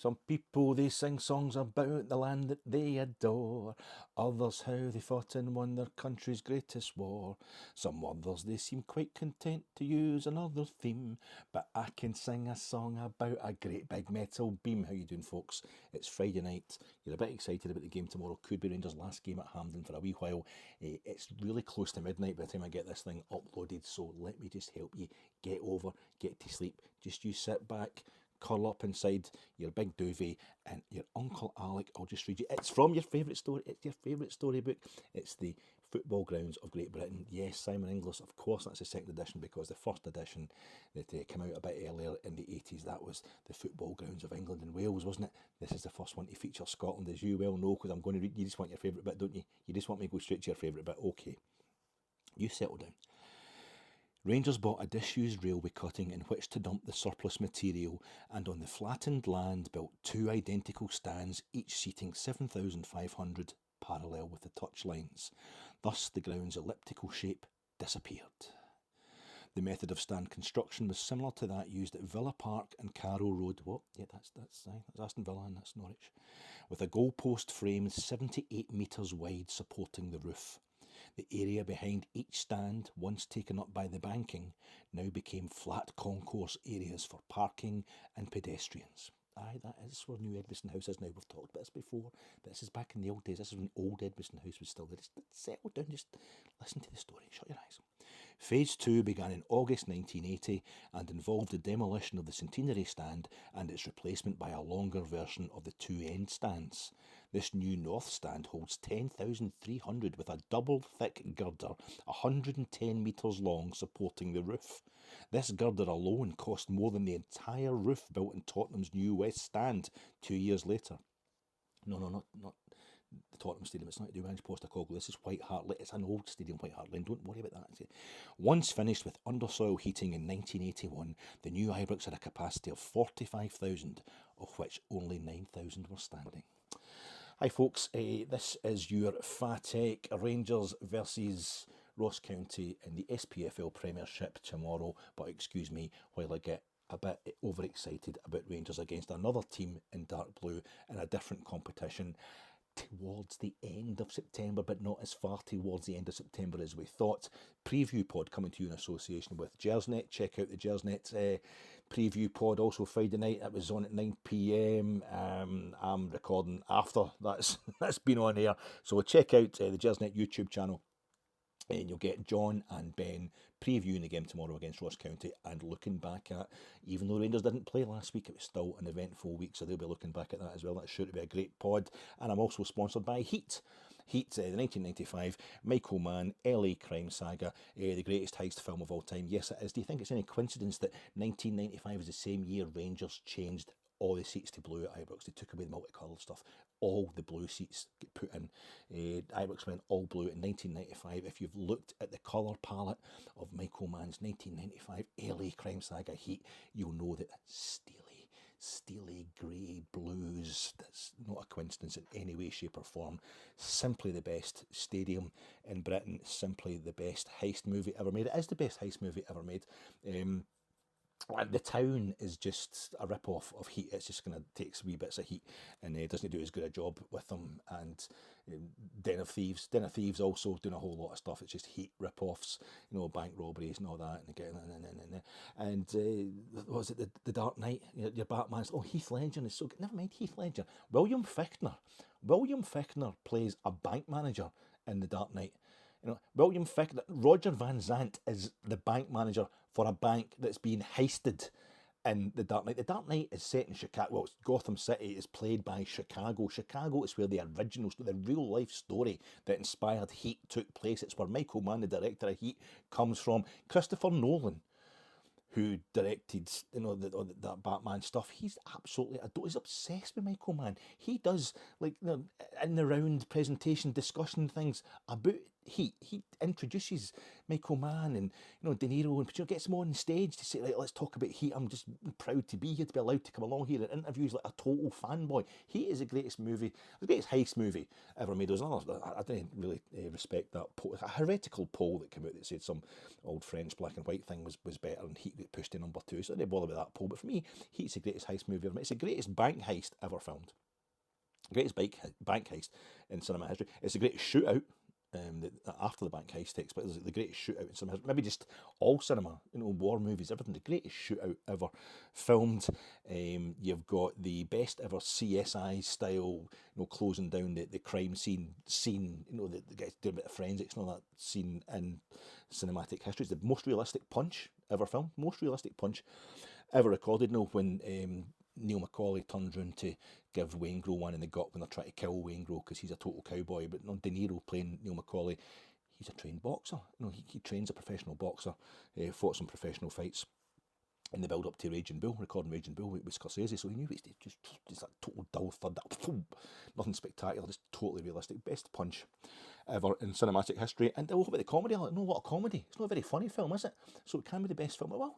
Some people they sing songs about the land that they adore, others how they fought and won their country's greatest war. Some others they seem quite content to use another theme, but I can sing a song about a great big metal beam. How you doing, folks? It's Friday night. You're a bit excited about the game tomorrow. Could be Rangers' last game at Hampden for a wee while. It's really close to midnight by the time I get this thing uploaded, so let me just help you get over, get to sleep. Just you sit back, curl up inside your big duvet, and your Uncle Alec, I'll just read you. It's from your favourite story. It's your favourite storybook. It's the Football Grounds of Great Britain. Yes, Simon Inglis, of course, that's the second edition, because the first edition that came out a bit earlier in the 80s, that was the Football Grounds of England and Wales, wasn't it? This is the first one to feature Scotland, as you well know, because I'm going to read. You just want your favourite bit, don't you? You just want me to go straight to your favourite bit. Okay, you settle down. Rangers bought a disused railway cutting in which to dump the surplus material, and on the flattened land built two identical stands, each seating 7,500 parallel with the touchlines. Thus the ground's elliptical shape disappeared. The method of stand construction was similar to that used at Villa Park and Carrow Road. What? Yeah, that's Aston Villa and that's Norwich. With a goalpost frame 78 metres wide supporting the roof. The area behind each stand, once taken up by the banking, now became flat concourse areas for parking and pedestrians. Aye, that is where New Edmiston House is now. We've talked about this before, but this is back in the old days. This is when old Edmiston House was still there. Just settle down, just listen to the story, shut your eyes. Phase 2 began in August 1980 and involved the demolition of the centenary stand and its replacement by a longer version of the two end stands. This new north stand holds 10,300 with a double thick girder, 110 metres long, supporting the roof. This girder alone cost more than the entire roof built in Tottenham's new West Stand 2 years later. No, not the Tottenham Stadium. It's not to do with Ange Postecoglou. This is White Hart Lane. It's an old stadium, White Hart Lane. Don't worry about that. Once finished with undersoil heating in 1981, the new Ibrox had a capacity of 45,000, of which only 9,000 were standing. Hi folks, this is your FATEC Rangers versus Ross County in the SPFL Premiership tomorrow, but excuse me while I get a bit overexcited about Rangers against another team in dark blue in a different competition towards the end of September, but not as far towards the end of September as we thought. Preview pod coming to you in association with Gersnet. Check out the Gersnet preview pod. Also Friday night, that was on at 9 p.m. I'm recording after that's been on air, so check out the Gersnet YouTube channel. And you'll get John and Ben previewing the game tomorrow against Ross County and looking back at, even though Rangers didn't play last week, it was still an eventful week, so they'll be looking back at that as well. That's sure to be a great pod. And I'm also sponsored by Heat. Heat, the 1995 Michael Mann LA crime saga, the greatest heist film of all time. Yes, it is. Do you think it's any coincidence that 1995 is the same year Rangers changed all the seats to blue at Ibrox? They took away the multicoloured stuff. All the blue seats get put in. Ibrox went all blue in 1995. If you've looked at the colour palette of Michael Mann's 1995 LA crime saga Heat, you'll know that steely grey blues. That's not a coincidence in any way, shape or form. Simply the best stadium in Britain. Simply the best heist movie ever made. It is the best heist movie ever made. The town is just a rip-off of Heat. It's just going to take wee bits of Heat and doesn't do as good a job with them. And Den of Thieves also doing a whole lot of stuff. It's just Heat rip-offs, bank robberies and all that. And what was it, the Dark Knight? Your Batman's, Heath Ledger is so good. Never mind Heath Ledger. William Fichtner plays a bank manager in the Dark Knight. William Fichtner, Roger Van Zant is the bank manager for a bank that's being heisted in the Dark Knight. The Dark Knight is set in Chicago. Well, Gotham City is played by Chicago. Chicago is where the original, the real life story that inspired Heat took place. It's where Michael Mann, the director of Heat, comes from. Christopher Nolan, who directed, that Batman stuff, he's absolutely, he's obsessed with Michael Mann. He does, in the round presentation discussion things about Heat, he introduces Michael Mann and De Niro, and gets them on stage to say, like, let's talk about Heat. I'm just proud to be here, to be allowed to come along here and interviews like a total fanboy. Heat is the greatest movie, the greatest heist movie ever made. There's another, I didn't really respect that poll, a heretical poll that came out that said some old French black and white thing was better, and Heat got pushed to number 2. So I didn't bother with that poll. But for me, Heat's the greatest heist movie ever made. It's the greatest bank heist ever filmed. Greatest bank heist in cinema history. It's the greatest shootout. After the bank heist takes place, the greatest shootout in cinema, maybe just all cinema, war movies, everything. The greatest shootout ever filmed. You've got the best ever CSI style, closing down the crime scene, the guys doing a bit of forensics and all that scene in cinematic history. It's the most realistic punch ever filmed, most realistic punch ever recorded. When Neil McCauley turns round to give Waingro one in the gut when they're trying to kill Waingro because he's a total cowboy. But De Niro playing Neil McCauley, he's a trained boxer. He trains a professional boxer, fought some professional fights in the build up to Raging Bull, recording Raging Bull with Scorsese. So he knew it's just that total dull thud, nothing spectacular, just totally realistic. Best punch ever in cinematic history. And what about the comedy? No, what a comedy. It's not a very funny film, is it? So it can be the best film. Well,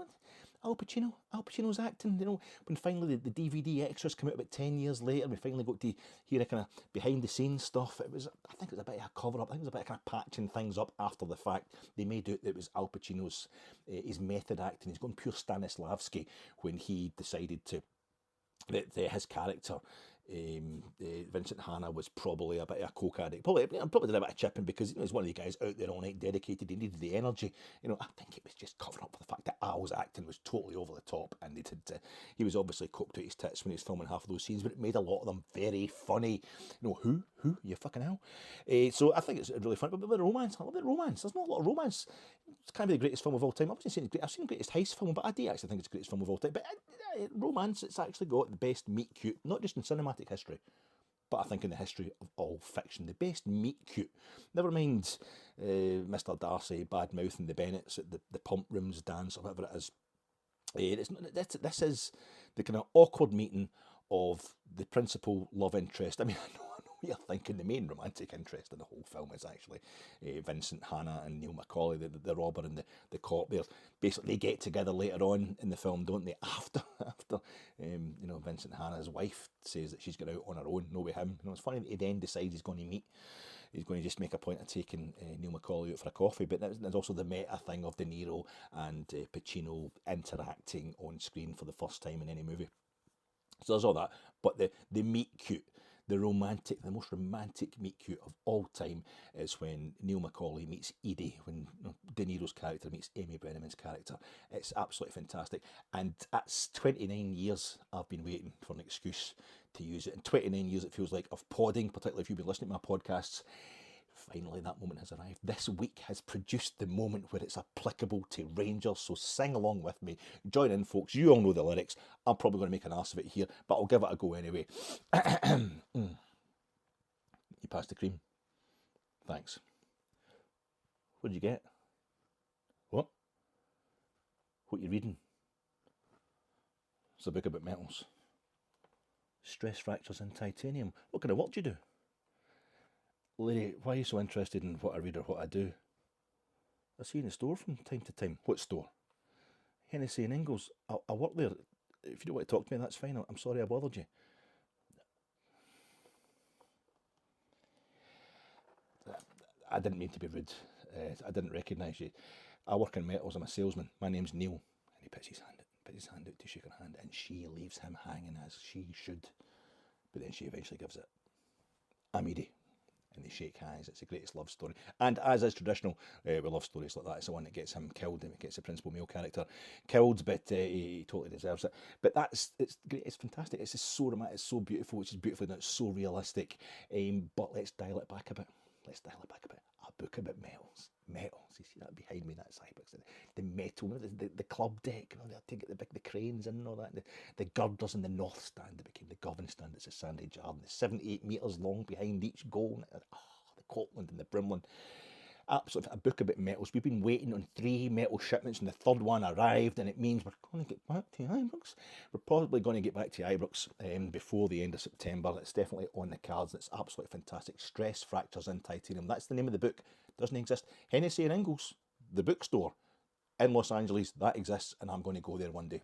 Al Pacino's acting, when finally the DVD extras come out about 10 years later, and we finally got to hear a kind of behind the scenes stuff. I think it was a bit of a cover up. I think it was a bit of kind of patching things up after the fact. They made out that it was Al Pacino's his method acting. He's gone pure Stanislavski when he decided that his character, Vincent Hanna, was probably a bit of a coke addict. Probably did a bit of chipping because he was one of the guys out there all night, dedicated. He needed the energy. I think it was just covering up for the fact that Al's acting was totally over the top, and he was obviously coked out his tits when he was filming half of those scenes, but it made a lot of them very funny. Who you fucking hell. So I think it's really fun. But the romance, I love the romance. There's not a lot of romance. It's kind of the greatest film of all time. I've seen the greatest heist film, but I do actually think it's the greatest film of all time. But romance, it's actually got the best meet cute, not just in cinematic history, but I think in the history of all fiction. The best meet cute. Never mind Mr. Darcy bad mouthing the Bennets at the pump rooms dance or whatever it is. This is the kind of awkward meeting of the principal love interest. I mean, I know what you're thinking. The main romantic interest in the whole film is actually Vincent Hanna and Neil McCauley, the robber and the cop. They get together later on in the film, don't they? After Vincent Hanna's wife says that she's got out on her own, no with him. It's funny that he then decides he's going to just make a point of taking Neil McCauley out for a coffee. But there's also the meta thing of De Niro and Pacino interacting on screen for the first time in any movie. So there's all that. But the meet cute, the most romantic meet cute of all time is when Neil McCauley meets Edie, when De Niro's character meets Amy Brenneman's character. It's absolutely fantastic. And that's 29 years I've been waiting for an excuse to use it. And 29 years it feels like of podding, particularly if you've been listening to my podcasts. Finally, that moment has arrived. This week has produced the moment where it's applicable to Rangers, so sing along with me. Join in, folks. You all know the lyrics. I'm probably going to make an ass of it here, but I'll give it a go anyway. You passed the cream? Thanks. What did you get? What? What you reading? It's a book about metals. Stress fractures in titanium. What kind of work do you do? Lady, why are you so interested in what I read or what I do? I see you in the store from time to time. What store? Hennessy and Ingalls. I work there. If you don't want to talk to me, that's fine. I'm sorry I bothered you. I didn't mean to be rude. I didn't recognise you. I work in metals. I'm a salesman. My name's Neil. And he puts his hand out to shake her hand, and she leaves him hanging as she should. But then she eventually gives it. I'm Edie. And they shake hands. It's the greatest love story. And as is traditional with love stories like that, it's the one that gets him killed and it gets the principal male character killed, but he totally deserves it. But it's great. It's fantastic. It's just so romantic. It's so beautiful. It's just beautifully done. It's so realistic. But let's dial it back a bit. A book about metals. You see that behind me? That's Ibrox. The metal, the club deck. They get the cranes in and all that. The girders in the north stand that became the Govan stand. It's a sandy jar. And it's 78 metres long behind each goal. The Copland and the Brimland. absolutely a book about metals. We've been waiting on 3 metal shipments and the third one arrived, and it means we're going to get back to Ibrox. We're probably going to get back to Ibrox before the end of September. It's definitely on the cards. It's absolutely fantastic. Stress Fractures in Titanium. That's the name of the book. Doesn't exist. Hennessy and Ingalls, the bookstore in Los Angeles, that exists, and I'm going to go there one day.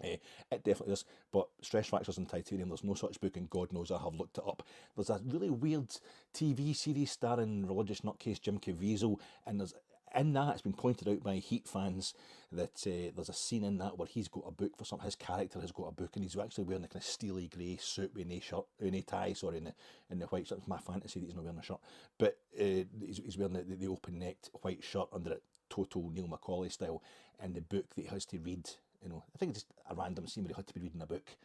It definitely is, but Stress Fractures in Titanium, there's no such book, and God knows I have looked it up. There's a really weird TV series starring religious nutcase Jim Caviezel, and in that, it's been pointed out by Heat fans that there's a scene in that where he's got a book for something. His character has got a book, and he's actually wearing a kind of steely grey suit with no shirt, no tie, sorry, in the white shirt. It's my fantasy that he's not wearing a shirt, but he's wearing the open-necked white shirt under it, total Neil Macaulay style, and the book that he has to read. I think it's just a random scene where he had to be reading a book,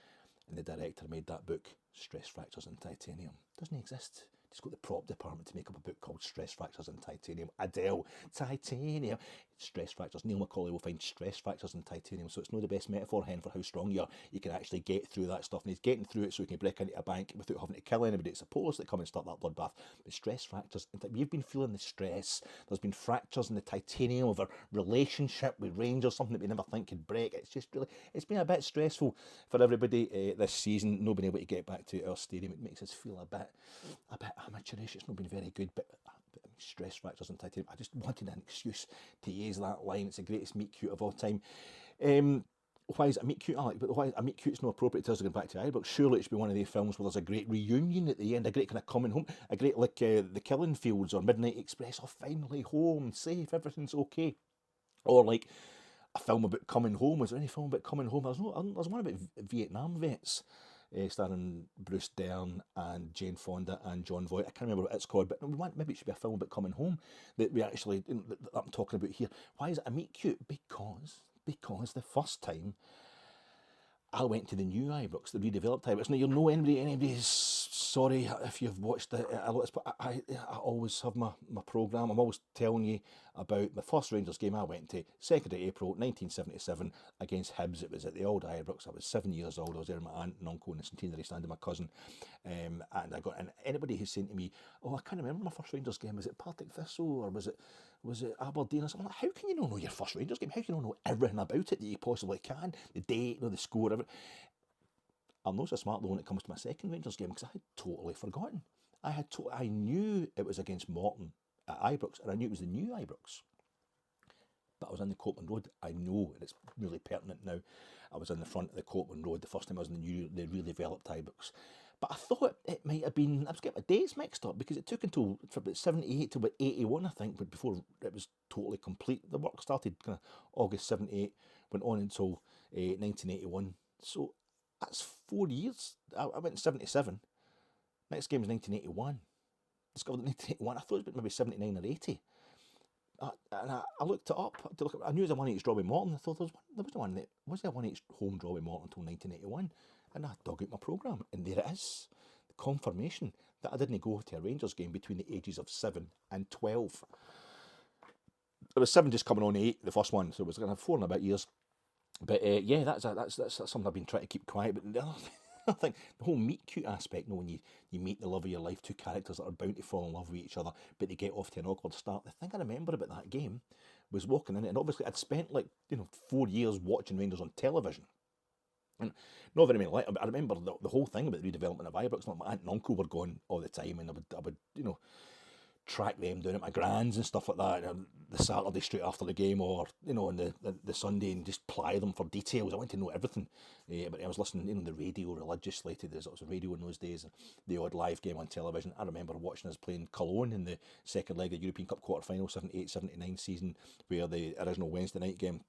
and the director made that book, Stress Fractures in Titanium. Doesn't exist. Just got the prop department to make up a book called Stress Fractures in Titanium. Adele, Titanium. Stress fractures. Neil Macaulay will find stress fractures in titanium, so it's not the best metaphor, hen, for how strong you are. You can actually get through that stuff, and he's getting through it so he can break into a bank without having to kill anybody. It's the police that come and start that bloodbath. But stress fractures, we've been feeling the stress. There's been fractures in the titanium of our relationship with Rangers, something that we never think could break. It's just really, it's been a bit stressful for everybody this season, not being able to get back to our stadium. It makes us feel a bit amateurish. It's not been very good, but stress fractures in titanium. I just wanted an excuse to use that line. It's the greatest meet cute of all time. Why is it a meet cute, Alec? But why a meet cute's not appropriate to us going back to Ibrox? Surely it should be one of the films where there's a great reunion at the end, a great kind of coming home, a great like The Killing Fields or Midnight Express, or finally home, safe, everything's okay. Or like a film about coming home. Was there any film about coming home? There's one about Vietnam vets. Starring Bruce Dern and Jane Fonda and John Voight. I can't remember what it's called, but maybe it should be a film about coming home that we actually, that I'm talking about here. Why is it a meet cute? Because the first time I went to the new Ibrox, the redeveloped Ibrox. Now, you'll know anybody's sorry if you've watched it a lot, but I always have my programme. I'm always telling you about the first Rangers game I went to, 2nd of April 1977, against Hibs. It was at the old Ibrox. I was 7 years old. I was there with my aunt and uncle in the centenary stand with my cousin. And anybody who's saying to me, oh, I can't remember my first Rangers game. Was it Partick Thistle or was it Aberdeen or something? I'm like, how can you not know your first Rangers game? How can you not know everything about it that you possibly can? The date, the score, everything. I'm not so smart though when it comes to my second Rangers game, because I had totally forgotten. I knew it was against Morton at Ibrox, and I knew it was the new Ibrox. But I was in the Copland Road. I know, and it's really pertinent now, I was in the front of the Copland Road the first time I was in the really developed Ibrox. But I thought it might have been, I was getting my dates mixed up, because it took until from about 78 to about 81, I think, but before it was totally complete. The work started kind of August 78, went on until 1981. So that's 4 years. I went in 77. Next game was 1981. Discovered in 1981. I thought it was maybe 79 or 80. I looked it up. I knew it was a 1-8 draw with Morton. I thought there was a 1-8 home draw with Morton until 1981. And I dug out my programme, and there it is. The confirmation that I didn't go to a Rangers game between the ages of 7 and 12. It was 7 just coming on 8, the first one, so it was kind of 4 and a bit years. But yeah, that's something I've been trying to keep quiet. But the other thing, I think the whole meet cute aspect, when you meet the love of your life, two characters that are bound to fall in love with each other, but they get off to an awkward start. The thing I remember about that game was walking in it, and obviously I'd spent 4 years watching Rangers on television. And not very many. I remember the whole thing about the redevelopment of Ibrox. My aunt and uncle were going all the time, and I would track them down at my grand's and stuff like that. The Saturday straight after the game, or on the Sunday, and just ply them for details. I wanted to know everything. But I was listening, the radio religiously to this. It was a radio in those days. The odd live game on television. I remember watching us playing Cologne in the second leg of the European Cup quarter final, 78-79 season, where the original Wednesday night game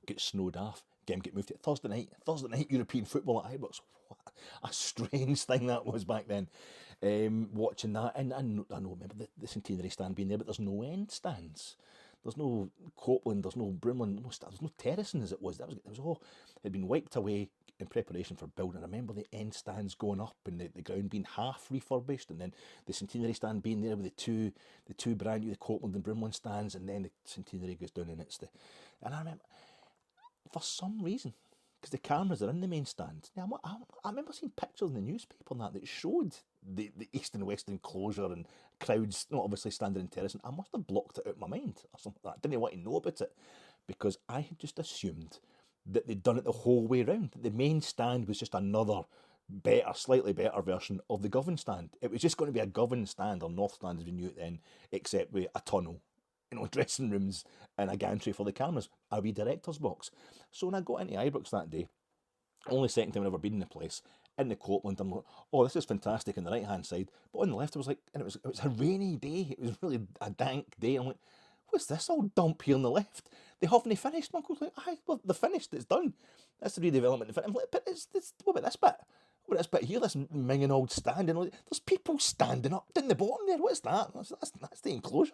get snowed off. Game get moved to Thursday night European football at Ibrox. What a strange thing that was back then. Watching that, and I know, remember the centenary stand being there, but there's no end stands. There's no Copland, there's no Brimland, there's no terracing as it was. It was all, it had been wiped away in preparation for building. I remember the end stands going up and the ground being half refurbished, and then the centenary stand being there with the two brand new, the Copland and Brimland stands, and then the centenary goes down, and and I remember, for some reason, because the cameras are in the main stand. Now, I remember seeing pictures in the newspaper and that showed the east and west enclosure and crowds, not obviously standing in terrace, and I must have blocked it out of my mind or something like that. I didn't want to know about it because I had just assumed that they'd done it the whole way around. The main stand was just another better, slightly better version of the Govan stand. It was just going to be a Govan stand, or North stand as we knew it then, except with a tunnel, dressing rooms and a gantry for the cameras, a wee director's box. So when I got into Ibrox that day, only second time I'd ever been in the place, in the Copland, I'm like, oh, this is fantastic on the right hand side. But on the left, I was like, and it was a rainy day. It was really a dank day. I'm like, what's this all dump here on the left? They haven't finished. My uncle's like, aye, well, they're finished. It's done. That's the redevelopment. I'm like, but what about this bit? What about this bit here? This minging old stand. And there's people standing up down the bottom there. What's that? That's the enclosure.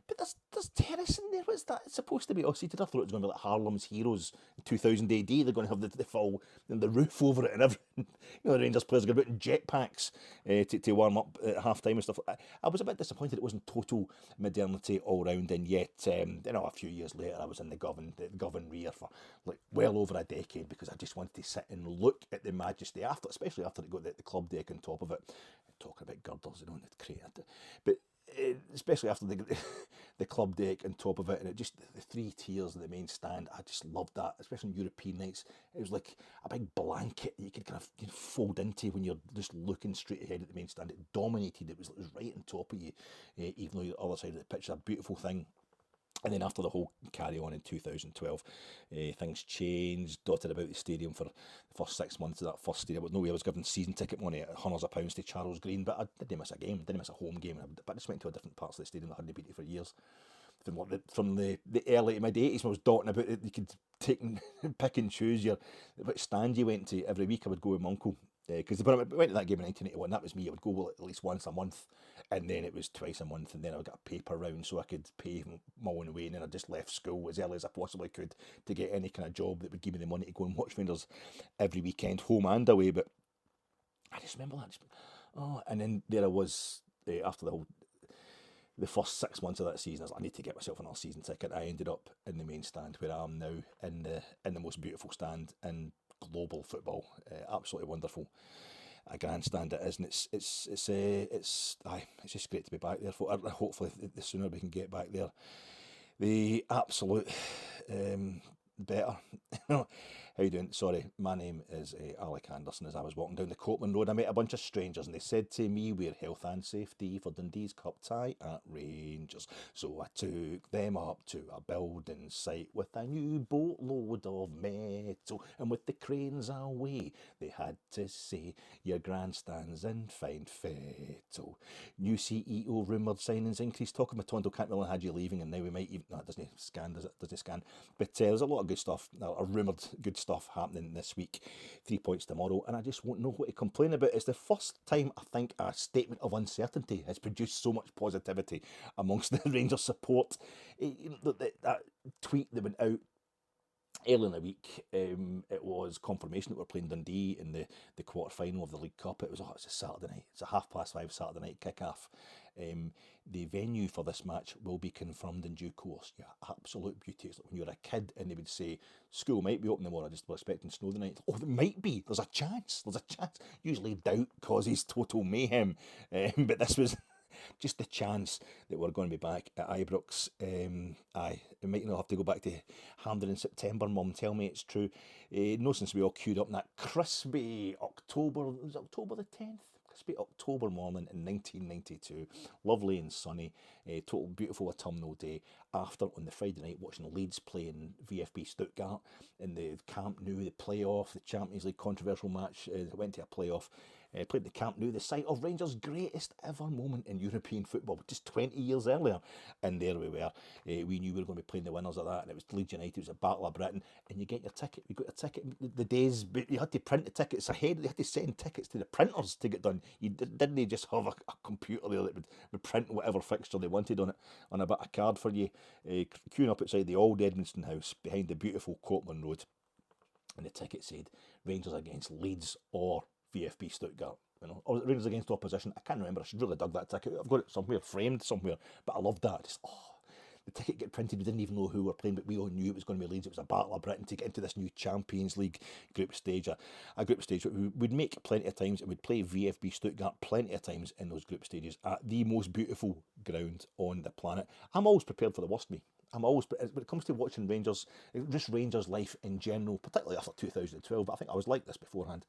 But there's terrace in there. What's that? It's supposed to be all seated. I thought it was going to be like Harlem's Heroes in 2000 AD. They're going to have the full and the roof over it and everything. The Rangers players are going to be in jetpacks to warm up at half time and stuff. I was a bit disappointed it wasn't total modernity all round. And yet, a few years later, I was in the Govan rear for like well over a decade because I just wanted to sit and look at the majesty especially after it got the club deck on top of it. Talking about girders, and the crate, but. Especially after the club deck on top of it, and it just the three tiers of the main stand. I just loved that, especially on European nights. It was like a big blanket that you could kind of fold into when you're just looking straight ahead at the main stand. It dominated. It was right on top of you, even though the other side of the pitch is a beautiful thing. And then after the whole carry on in 2012, things changed, dotted about the stadium for the first 6 months of that first stadium. No way I was given season ticket money at hundreds of pounds to Charles Green, but I didn't miss a game, didn't miss a home game. But I just went to a different parts of the stadium that I hadn't been to for years. From the early to mid 80s when I was dotting about it, you could pick and choose which stand you went to every week. I would go with my uncle. Because when I went to that game in 1981, that was me. I would go at least once a month, and then it was twice a month, and then I would get a paper round so I could pay my own way, and then I just left school as early as I possibly could to get any kind of job that would give me the money to go and watch Rangers every weekend, home and away. But I just remember that. And then there I was after the first 6 months of that season. I was like, I need to get myself another season ticket. I ended up in the main stand where I am now, in the most beautiful stand in global football. Absolutely wonderful. A grandstand it is, and it's just great to be back there. Hopefully the sooner we can get back there, the absolute better. How you doing? Sorry, my name is Alec Anderson. As I was walking down the Copland Road, I met a bunch of strangers and they said to me, we're health and safety for Dundee's cup tie at Rangers. So I took them up to a building site with a new boatload of metal, and with the cranes away, they had to say, your grandstand's in fine fettle. New CEO rumoured signings increase. Talking Matondo can't really had you leaving, and now we might even... No, it doesn't scan, does it? Doesn't scan. But there's a lot of good stuff, a rumoured good stuff happening this week. 3 points tomorrow, and I just won't know what to complain about. It's the first time I think a statement of uncertainty has produced so much positivity amongst the Rangers support. That tweet that went out early in the week, it was confirmation that we're playing Dundee in the quarter-final of the League Cup. It's a Saturday night. It's a 5:30 Saturday night kick-off. The venue for this match will be confirmed in due course. Yeah, absolute beauty. It's like when you were a kid and they would say, school might be open tomorrow, just expecting snow the night. Oh, it might be. There's a chance. Usually doubt causes total mayhem. But this was... just the chance that we're going to be back at Ibrox. It might not have to go back to Hampden in September. Mum, tell me it's true. No, since we all queued up in that crispy October the 10th? Crispy October morning in 1992. Lovely and sunny. Total beautiful autumnal day. After, on the Friday night, watching Leeds playing VfB Stuttgart in the Camp Nou, the playoff, the Champions League controversial match. Went to a playoff. Played the Camp Nou, the site of Rangers' greatest ever moment in European football, just 20 years earlier. And there we were. We knew we were going to be playing the winners of that, and it was Leeds United, it was a Battle of Britain, and you get your ticket. You got your ticket the days, but you had to print the tickets ahead. You had to send tickets to the printers to get done. You didn't just have a computer there that would print whatever fixture they wanted on it, on a bit of card for you. Queuing up outside the old Edmonston House behind the beautiful Copland Road, and the ticket said Rangers against Leeds or VfB Stuttgart, or Rangers against opposition. I can't remember. I should really dug that ticket. I've got it somewhere, framed somewhere. But I loved that. Just the ticket get printed, we didn't even know who we were playing, but we all knew it was going to be Leeds. It was a battle of Britain to get into this new Champions League group stage, a group stage that we would make plenty of times. It would play VfB Stuttgart plenty of times in those group stages at the most beautiful ground on the planet. I'm always prepared for the worst, me. I'm always, when it comes to watching Rangers, just Rangers life in general, particularly after 2012, but I think I was like this beforehand.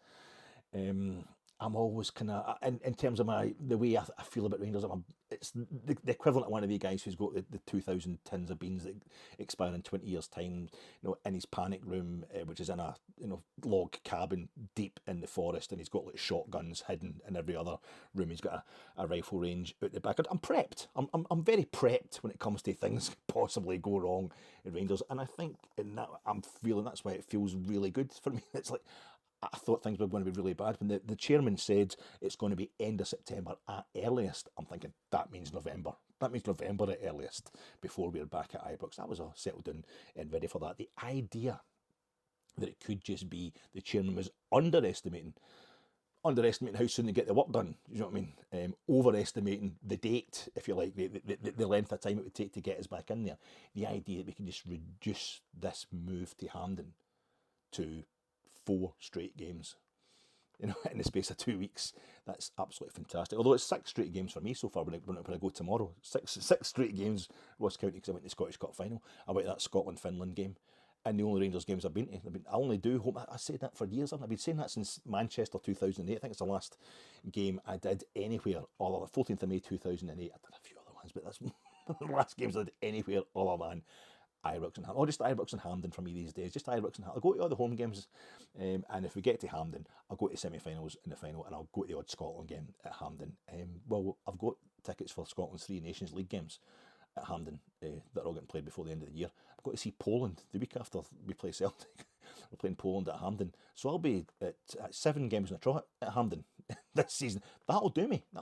I'm always kind of, in terms of the way I feel about Rangers, it's the equivalent of one of the guys who's got the 2,000 tins of beans that expire in 20 years' time, in his panic room, which is in a log cabin deep in the forest, and he's got like shotguns hidden in every other room. He's got a rifle range out the back. I'm prepped. I'm very prepped when it comes to things possibly go wrong in Rangers, and I think in that I'm feeling that's why it feels really good for me. It's like, I thought things were going to be really bad. When the chairman said it's going to be end of September at earliest, I'm thinking that means November. That means November at earliest before we're back at Ibrox. That was all settled in and ready for that. The idea that it could just be the chairman was underestimating how soon they get the work done. You know what I mean? Overestimating the date, if you like, the length of time it would take to get us back in there. The idea that we can just reduce this move to Hampden to 4 straight games, in the space of 2 weeks. That's absolutely fantastic. Although it's 6 straight games for me so far when I go tomorrow. Six straight games, Ross County, because I went to the Scottish Cup final. I went to that Scotland-Finland game. And the only Rangers games I've been to. I only do home. I said that for years. I've been saying that since Manchester 2008. I think it's the last game I did anywhere other than 14th of May 2008. I did a few other ones, but that's the last games I did anywhere other than Ibrox and Hampden, or just Ibrox and Hampden for me these days. Just Ibrox and Hampden. I'll go to all the home games, and if we get to Hampden, I'll go to semi-finals in the final, and I'll go to the odd Scotland game at Hampden. Well, I've got tickets for Scotland's 3 Nations League games at Hampden that are all getting played before the end of the year. I've got to see Poland the week after we play Celtic. We're playing Poland at Hampden, so I'll be at 7 games in a trot at Hampden this season. That'll do me. I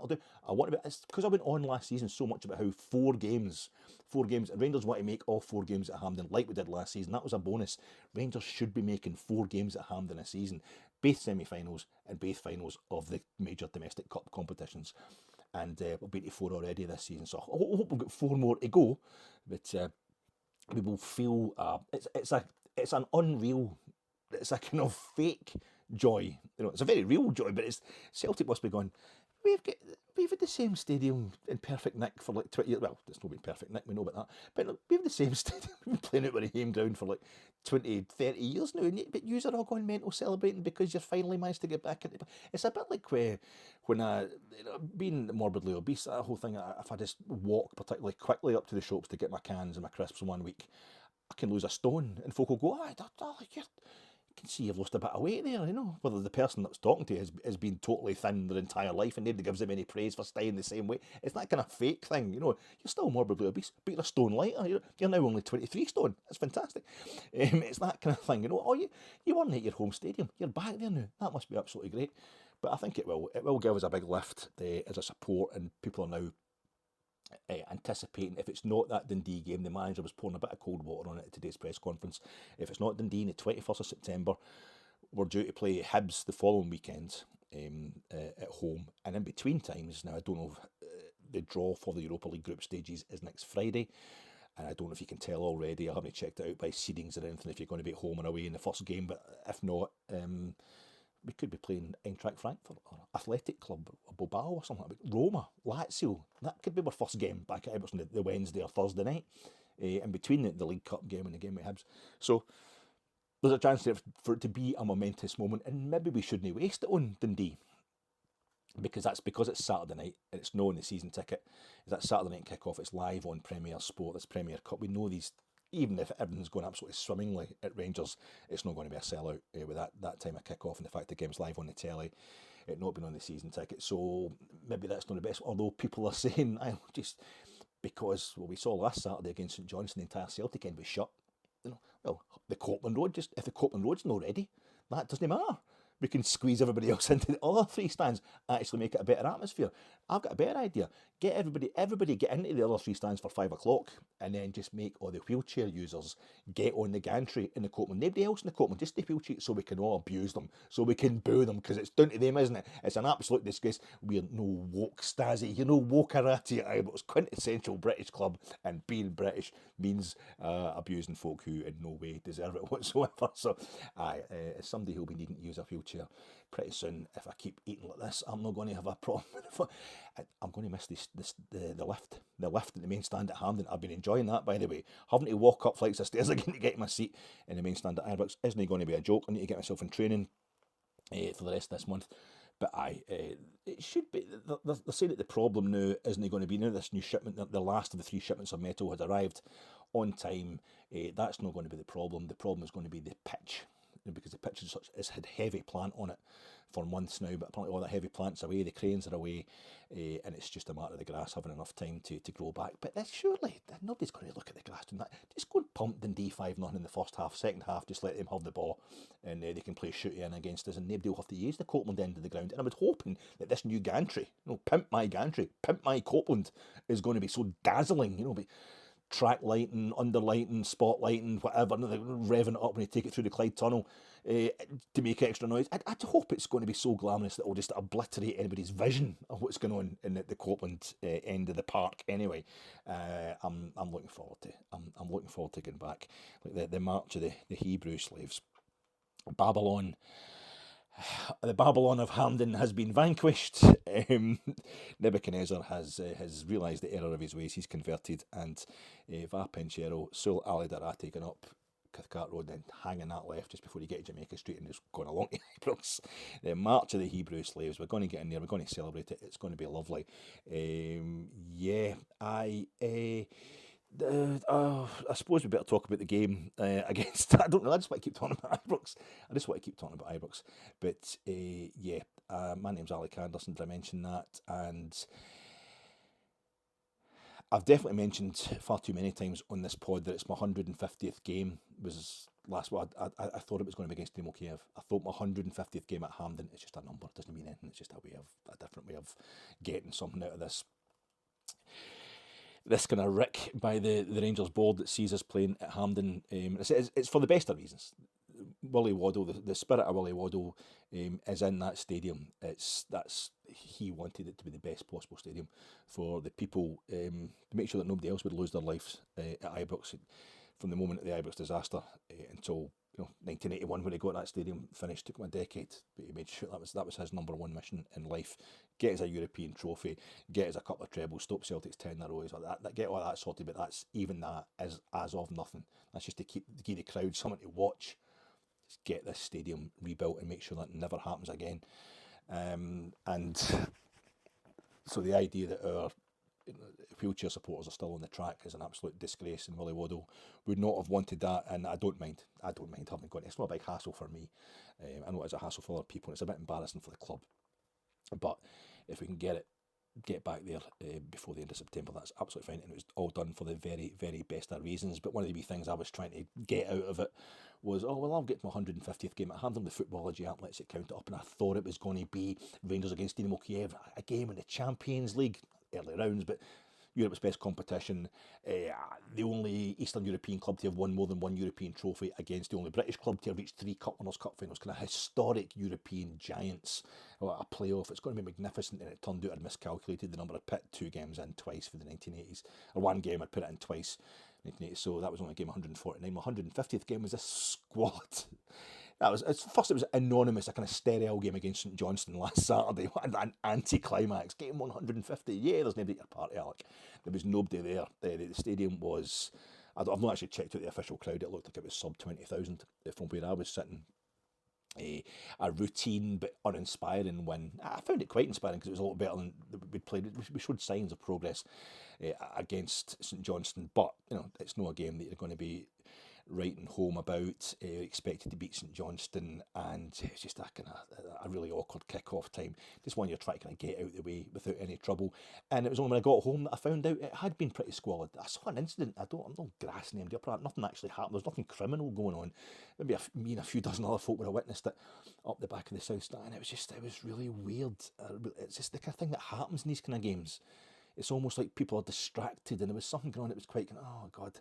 want to be. It's because I went on last season so much about how 4 games, and Rangers want to make all 4 games at Hampden like we did last season. That was a bonus. Rangers should be making 4 games at Hampden a season, both semi-finals and both finals of the major domestic cup competitions. And we've been to 4 already this season, so I hope we've got 4 more to go. But we will feel it's an unreal, it's a kind of fake joy. It's a very real joy, but Celtic must be going, we've had the same stadium in perfect nick for like 20 years. Well, it's not been perfect nick, we know about that. But look, we have the same stadium. We've been playing it with a home ground for like 20, 30 years now. But you are all going mental celebrating because you finally managed to get back into it. It's a bit like when I, being morbidly obese, that whole thing, if I just walk particularly quickly up to the shops to get my cans and my crisps in 1 week, I can lose a stone. And folk will go, you can see you've lost a bit of weight there, whether the person that's talking to you has been totally thin their entire life and nobody gives them any praise for staying the same way. It's that kind of fake thing, you're still morbidly obese, but you're a stone lighter. You're now only 23 stone. That's fantastic. It's that kind of thing, you weren't at your home stadium, you're back there now. That must be absolutely great. But I think it will give us a big lift as a support, and people are now anticipating, if it's not that Dundee game, the manager was pouring a bit of cold water on it at today's press conference. If it's not Dundee on the 21st of September, we're due to play Hibs the following weekend at home. And in between times, now I don't know if the draw for the Europa League group stages is next Friday. And I don't know if you can tell already, I haven't checked it out by seedings or anything, if you're going to be at home and away in the first game. But if not, we could be playing Eintracht Frankfurt or Athletic Club or Bilbao or something like that. Roma, Lazio, that could be our first game back at Ibrox on the Wednesday or Thursday night, in between the League Cup game and the game with Hibs. So there's a chance there for it to be a momentous moment, and maybe we shouldn't waste it on Dundee, because it's Saturday night and it's not on the season ticket. It's that Saturday night kick-off, it's live on Premier Sport, this Premier Cup. We know these, even if everything's going absolutely swimmingly at Rangers, it's not going to be a sellout with that time of kick-off, and the fact the game's live on the telly, it not being on the season ticket. So maybe that's not the best, although people are saying, just because, we saw last Saturday against St Johnstone, the entire Celtic end was shut. Well, the Copland Road, if the Copland Road's not ready, that doesn't matter. We can squeeze everybody else into the other 3 stands, actually make it a better atmosphere. I've got a better idea. Get everybody get into the other three stands for 5 o'clock, and then just make all the wheelchair users get on the gantry in the Copland. Nobody else in the Copland, just the wheelchair, so we can all abuse them, so we can boo them, because it's down to them, isn't it? It's an absolute disgrace. We're no woke Stasi, wokerati at Ibrox, quintessential British club, and being British means abusing folk who in no way deserve it whatsoever. So, as somebody who'll be needing to use a wheelchair pretty soon, if I keep eating like this, I'm not going to have a problem. I'm going to miss the lift. The lift at the main stand at Hampden. I've been enjoying that, by the way. Having to walk up flights of stairs again to get my seat in the main stand at Ibrox isn't going to be a joke. I need to get myself in training for the rest of this month. But it should be. They're saying that the problem now isn't going to be now this new shipment. The last of the 3 shipments of metal has arrived on time. That's not going to be the problem. The problem is going to be the pitch, because the pitch has had heavy plant on it for months now, but apparently all that heavy plant's away, the cranes are away, and it's just a matter of the grass having enough time to grow back. But surely nobody's going to look at the grass doing that. Just go and pump Dundee 5-0 in the first half. Second half, just let them have the ball, and they can play shoot in against us, and nobody will have to use the Copland end of the ground. And I was hoping that this new gantry, pimp my gantry, pimp my Copland, is going to be so dazzling, be track lighting, underlighting, spotlighting, whatever, revving it up when you take it through the Clyde Tunnel to make extra noise. I hope it's going to be so glamorous that it'll just obliterate anybody's vision of what's going on in the Copland end of the park. Anyway, I'm looking forward to. I'm looking forward to getting back. Like the march of the Hebrew slaves. Babylon. The Babylon of Hampden has been vanquished. Nebuchadnezzar has realised the error of his ways. He's converted, and Va Penchero, Sul Ali Dara taken up Cathcart Road, then hanging that left just before you get to Jamaica Street and just going along to Ibrox. The March of the Hebrew Slaves. We're going to get in there. We're going to celebrate it. It's going to be lovely. I suppose we better talk about the game against. I don't know. I just want to keep talking about Ibrox. But my name's Alec Anderson. Did I mention that? And I've definitely mentioned far too many times on this pod that it's my 150th game. Was last one. I thought it was going to be against Dynamo Kiev. I thought my 150th game at Hampden. It's just a number. It doesn't mean anything. It's just a different way of getting something out of this kind of rick by the Rangers board that sees us playing at Hampden. It's for the best of reasons. Willie Waddle, the spirit of Willie Waddle is in that stadium. He wanted it to be the best possible stadium for the people, to make sure that nobody else would lose their lives at Ibrox. From the moment of the Ibrox disaster until 1981 when he got that stadium finished, took him a decade, but he made sure that was his number one mission in life. Get us a European trophy, get us a couple of trebles, stop Celtic's 10 in a row, get all that sorted. But that's as of nothing. That's just to give the crowd something to watch. Just get this stadium rebuilt and make sure that never happens again. And so the idea that our wheelchair supporters are still on the track is an absolute disgrace, and Willie Waddle would not have wanted that, and I don't mind having gone. It's not a big hassle for me. I know it's a hassle for other people, and it's a bit embarrassing for the club, but if we can get back there before the end of September, that's absolutely fine. And it was all done for the very, very best of reasons. But one of the wee things I was trying to get out of it was, I'll get to my 150th game at Hampden. The Footballogy app lets it count it up, and I thought it was going to be Rangers against Dynamo Kiev, a game in the Champions League, early rounds, but Europe's best competition, the only Eastern European club to have won more than one European trophy against the only British club to have reached 3 Cup Winners' Cup finals, kind of historic European giants. A playoff, it's going to be magnificent, and it turned out I'd miscalculated the number. I'd put 2 games in twice for the 1980s, or 1 game I'd put it in twice, 1980s, so that was only game 149. My 150th game was a Squalid. It was anonymous, a kind of sterile game against St Johnstone last Saturday. What an anticlimax. Game 150. Yeah, there's nobody at your party, Alec. There was nobody there. The stadium was... I've not actually checked out the official crowd. It looked like it was sub 20,000 from where I was sitting. A routine but uninspiring win. I found it quite inspiring because it was a lot better than we'd played. We showed signs of progress against St Johnstone, but it's not a game that you're going to be writing home about, expected to beat St Johnstone, and it was just a kind of a really awkward kick-off time. Just one you're trying to kind of get out of the way without any trouble. And it was only when I got home that I found out it had been pretty squalid. I saw an incident. I'm not grassing him. Nothing actually happened. There's nothing criminal going on. Maybe me and a few dozen other folk would have witnessed it up the back of the South Stand. And it was really weird. It's just the kind of thing that happens in these kind of games. It's almost like people are distracted, and there was something going on that was quite kind of, oh God,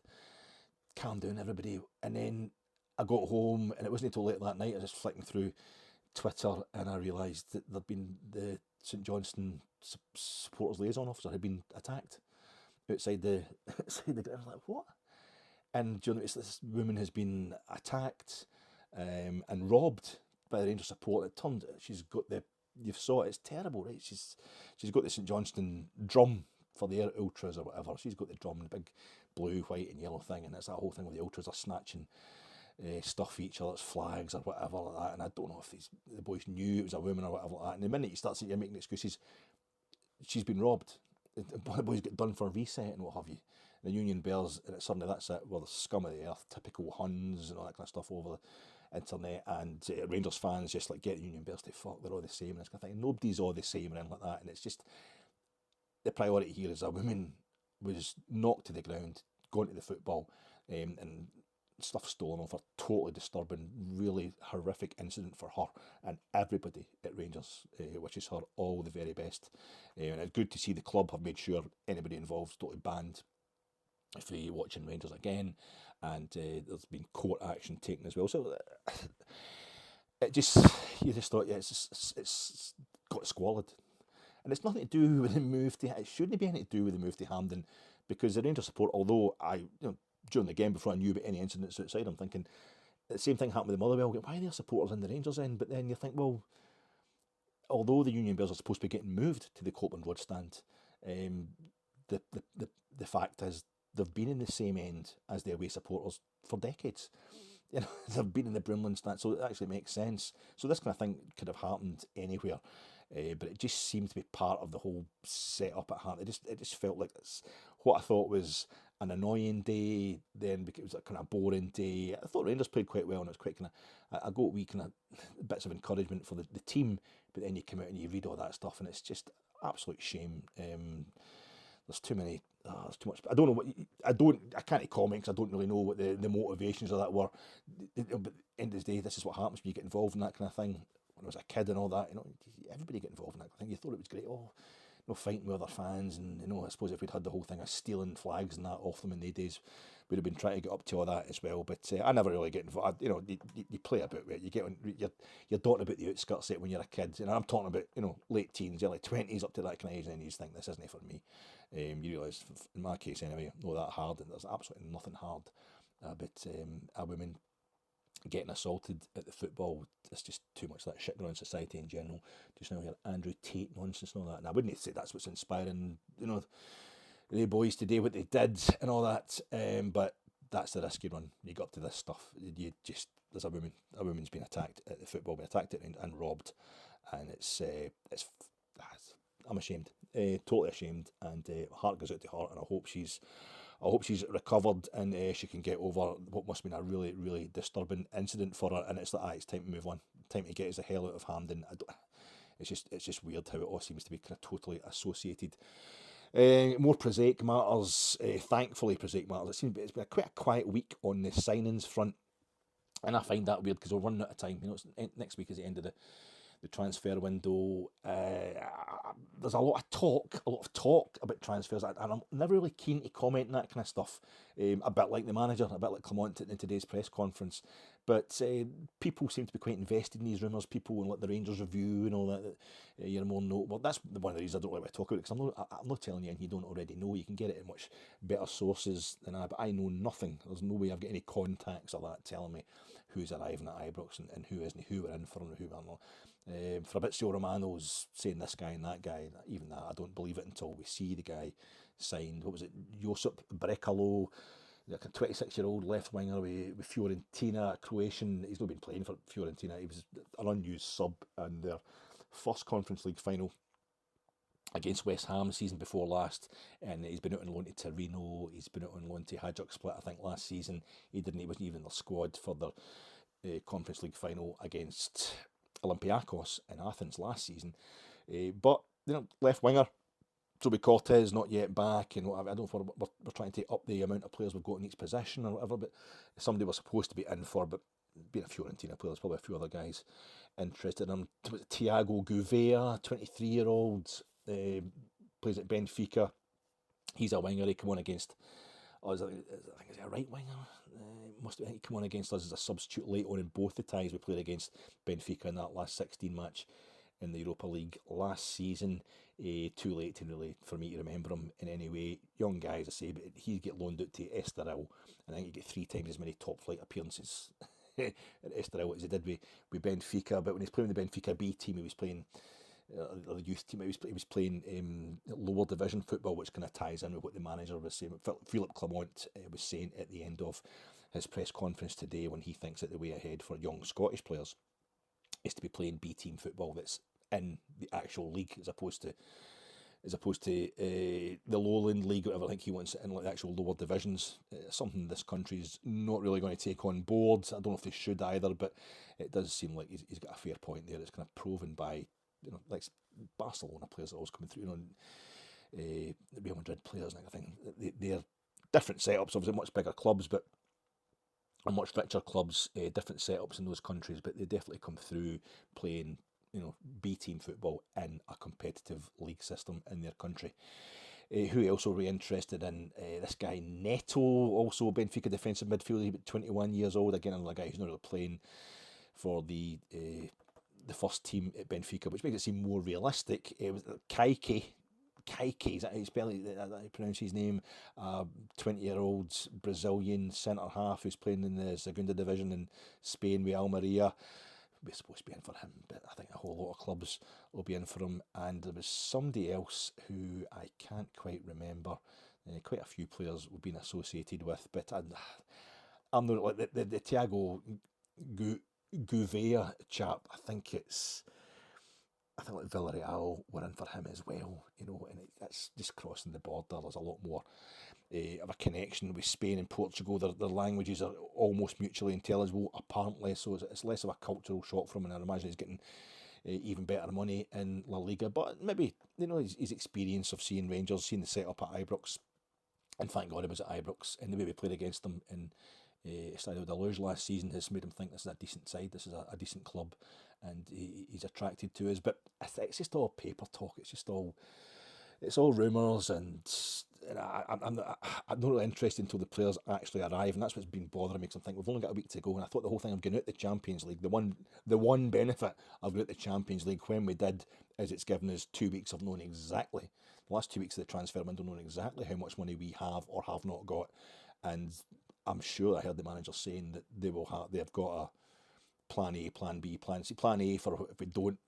calm down everybody. And then I got home, and it wasn't until late that night I was just flicking through Twitter, and I realised that the St Johnstone supporters liaison officer had been attacked outside the ground. I was like, what? And this woman has been attacked and robbed by the Rangers support. It turned, she's got you saw it, it's terrible, right? She's got the St Johnstone drum for their ultras or whatever. She's got the drum, the big blue, white and yellow thing, and it's that whole thing where the ultras are snatching stuff each other's flags or whatever like that. And I don't know if the boys knew it was a woman or whatever like that. And the minute you start seeing you're making excuses, she's been robbed. The boys get done for a reset and what have you. The Union Bears, and suddenly that's it. Well, the scum of the earth, typical Huns and all that kind of stuff over the internet, and Rangers fans just like get the Union Bears to fuck. They're all the same, and this kind of thing. Nobody's all the same and anything like that. And it's just the priority here is a woman was knocked to the ground, gone to the football, and stuff stolen off her. Totally disturbing, really horrific incident for her and everybody at Rangers, wishes her all the very best. And it's good to see the club have made sure anybody involved is totally banned for watching Rangers again, and there's been court action taken as well. So you just thought, yeah, it's got squalid, and it's nothing to do with the move to. It shouldn't be anything to do with the move to Hampden, because the Rangers support. Although during the game before I knew about any incidents outside, I'm thinking the same thing happened with the Motherwell. Why are there supporters in the Rangers end? But then you think, well, although the Union Bears are supposed to be getting moved to the Copland Road stand, the fact is they've been in the same end as the away supporters for decades. They've been in the Brimland stand, so it actually makes sense. So this kind of thing could have happened anywhere, but it just seemed to be part of the whole setup at heart. It just felt like it's what I thought was an annoying day, then it was a kind of boring day. I thought Rangers played quite well, and it was quite kind of, I got wee kind of bits of encouragement for the team, but then you come out and you read all that stuff, and it's just absolute shame. There's too many. There's too much. I don't know what. I can't comment because I don't really know what the motivations of that were. But at the end of the day, this is what happens when you get involved in that kind of thing. When I was a kid and all that, everybody get involved in that kind of thing. You thought it was great. Oh, fighting with other fans, and I suppose if we'd had the whole thing of stealing flags and that off them in the days, we'd have been trying to get up to all that as well. But I never really get involved. You play a bit with it. You get on. You're talking about the outskirts of it when you're a kid, and I'm talking about late teens, early 20s, up to that kind of age, and then you just think this isn't for me. You realise, in my case anyway, not that hard, and there's absolutely nothing hard about a woman getting assaulted at the football. It's just too much of that shit going on in society in general. Just now here, Andrew Tate nonsense and all that. And I wouldn't say that's what's inspiring, the boys today, what they did and all that. But that's the risk you run. You got up to this stuff. There's a woman's been attacked at the football, been attacked and robbed, and it's I'm ashamed, totally ashamed, and heart goes out to her, and I hope she's recovered, and she can get over what must have been a really, really disturbing incident for her. And it's like, it's time to move on, time to get us the hell out of Hampden. It's just weird how it all seems to be kind of totally associated. More prosaic matters, thankfully prosaic matters. It's been quite a quiet week on the signings front, and I find that weird because we're running out of time. Next week is the end of the transfer window. There's a lot of talk about transfers, and I'm never really keen to comment on that kind of stuff. A bit like the manager, a bit like Clement in today's press conference. But people seem to be quite invested in these rumours. People and like the Rangers review and all that. You're more notable. That's one of the reasons I don't like to talk about it, because I'm not telling you anything you don't already know. You can get it in much better sources than I. But I know nothing. There's no way I've got any contacts or that telling me who's arriving at Ibrox and who isn't, who we're in for and who we're not. Fabrizio Romano's saying this guy and that guy. Even that, I don't believe it until we see the guy signed. What was it? Josip Brekalo, like a 26-year-old left winger with Fiorentina, Croatian. He's not been playing for Fiorentina. He was an unused sub in their first Conference League final against West Ham the season before last, and he's been out on loan to Torino. He's been out on loan to Hajduk Split, I think, last season. He wasn't even in the squad for the Conference League final against Olympiacos in Athens last season. But left winger Toby Cortez not yet back, and I don't know if we're trying to up the amount of players we've got in each position or whatever, but somebody we're supposed to be in for, but being a Fiorentina player, there's probably a few other guys interested in him. Thiago Gouveia, 23-year-old, plays at Benfica. He's a winger. He came on against us. I think he's a right winger. I think he came on against us as a substitute late on in both the ties we played against Benfica in that last 16 match in the Europa League last season. Too late for me to remember him in any way. Young guy, as I say, but he get loaned out to Estoril, and I think he get 3 times as many top flight appearances at Estoril as he did with Benfica. But when he's playing the Benfica B team, he was playing the youth team. He was playing lower division football, which kind of ties in with what the manager was saying. Philippe Clement was saying at the end of his press conference today, when he thinks that the way ahead for young Scottish players is to be playing B team football that's in the actual league, as opposed to the Lowland League, whatever. I think he wants it in like the actual lower divisions. Something this country's not really going to take on board. I don't know if they should either, but it does seem like he's got a fair point there. It's kind of proven by, like Barcelona players that always coming through, the Real Madrid players and everything. They're different setups, obviously much bigger clubs, but are much richer clubs, different setups in those countries, but they definitely come through playing B team football in a competitive league system in their country. Who else are we interested in? This guy Neto, also Benfica defensive midfielder, about 21 years old. Again, another guy who's not really playing for the first team at Benfica, which makes it seem more realistic. It was Kaike, is that how you spell it? That you pronounce his name? 20-year-old Brazilian centre half who's playing in the Segunda division in Spain with Almeria. We're supposed to be in for him, but I think a whole lot of clubs will be in for him. And there was somebody else who I can't quite remember. Quite a few players we've been associated with, but I'm not like the Thiago Gouveia chap. I think like Villarreal were in for him as well, and that's just crossing the border. There's a lot more of a connection with Spain and Portugal. Their languages are almost mutually intelligible, apparently, so it's less of a cultural shock from him, and I imagine he's getting even better money in La Liga. But maybe, his experience of seeing Rangers, seeing the setup at Ibrox, and thank God it was at Ibrox, and the way we played against them in Estadio da Luz last season has made him think this is a decent side, this is a decent club, and he's attracted to us. But I think it's just all paper talk. It's all rumours, and I'm not really interested until the players actually arrive, and that's what's been bothering me. Because I'm thinking we've only got a week to go, and I thought the whole thing of getting out the Champions League, the one benefit of going out the Champions League when we did, is it's given us 2 weeks of knowing exactly, the last 2 weeks of the transfer window, knowing exactly how much money we have or have not got. And I'm sure I heard the manager saying that they've got a plan A, plan B, plan C. Plan A for if we don't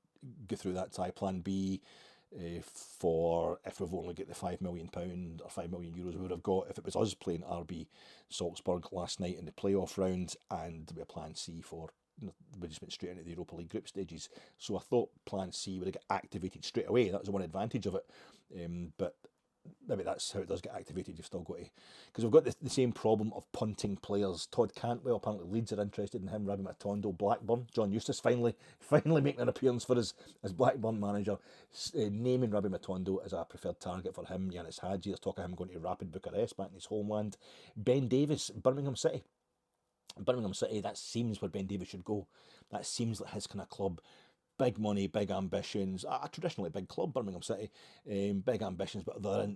go through that tie. Plan B for if we've only got the £5 million or €5 million we would have got if it was us playing RB Salzburg last night in the playoff round, and we have Plan C for we just went straight into the Europa League group stages. So I thought Plan C would have got activated straight away. That was one advantage of it, but maybe that's how it does get activated. You've still got to, because we've got the same problem of punting players. Todd Cantwell, apparently Leeds are interested in him. Rabbi Matondo, Blackburn. John Eustace finally making an appearance for us as Blackburn manager, naming Rabbi Matondo as a preferred target for him. Yanis Hadji, there's talk of him going to Rapid Bucharest, back in his homeland. Ben Davies, Birmingham City, that seems where Ben Davies should go. That seems like his kind of club. Big money, big ambitions. A traditionally big club, Birmingham City. Big ambitions, but they're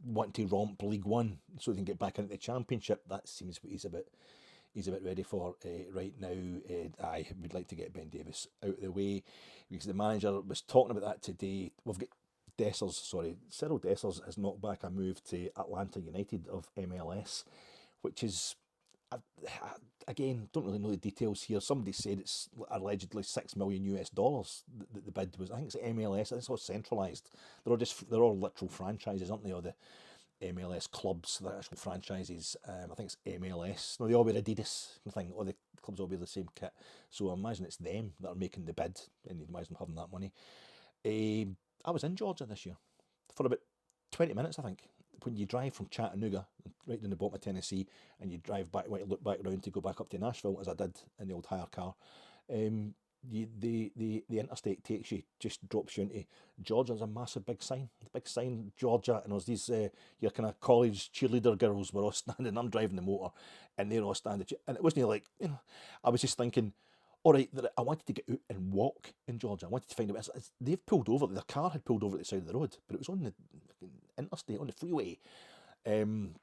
wanting to romp League One so they can get back into the Championship. That seems what he's a bit ready for right now. I would like to get Ben Davies out of the way, because the manager was talking about that today. We've got Cyril Dessers has knocked back a move to Atlanta United of MLS, which is, again, don't really know the details here. Somebody said it's allegedly $6 million US. The bid was. I think it's MLS. It's all centralised. They're all literal franchises, aren't they? Or the MLS clubs, the actual franchises. I think it's MLS. No, they all wear Adidas. I think all the clubs all wear the same kit. So I imagine it's them that are making the bid, and you imagine them having that money. I was in Georgia this year for about 20 minutes, I think. When you drive from Chattanooga, right down the bottom of Tennessee, and you drive back, look back around to go back up to Nashville, as I did in the old hire car, the interstate takes you, just drops you into Georgia. There's a massive big sign, Georgia, and there's these your kind of college cheerleader girls were all standing. I'm driving the motor, and they're all standing, and it wasn't like, I was just thinking, all right, I wanted to get out and walk in Georgia. I wanted to find out. They've pulled over. Their car had pulled over at the side of the road, but it was on the interstate, on the freeway. And